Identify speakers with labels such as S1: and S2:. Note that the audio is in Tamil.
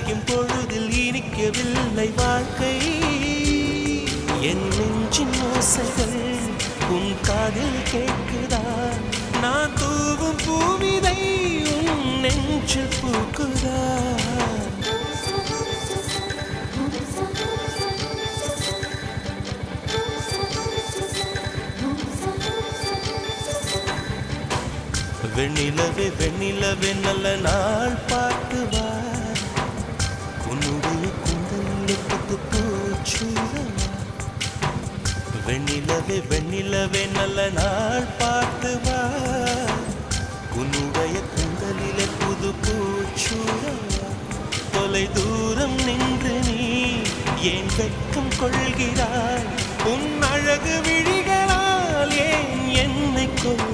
S1: ரசிக்கும் பொழுதில் இனிக்கவில்லை வாழ்க்கை. என் நெஞ்சின் ஓசைகள் உன் காதில் கேட்குதா? நான் தூவும் பூவிதை உன் நெஞ்சில் பூக்குதா? வெண்ணிலவே வெண்ணிலவே நல்ல நாள் பார்த்து வா. உன்னுடைய கூந்தலில் புத்து பூச்சூடவா. வெண்ணிலவே வெண்ணிலவே நல்ல நாள் பார்த்து வா. உன்னுடைய கூந்தலிலே புது பூச்சூடவா. தொலை தூரம் நின்று நீ ஏன் வெட்கம் கொள்கிறாய்? உன் அழகு விழிகளால் ஏன் என்னை கொள்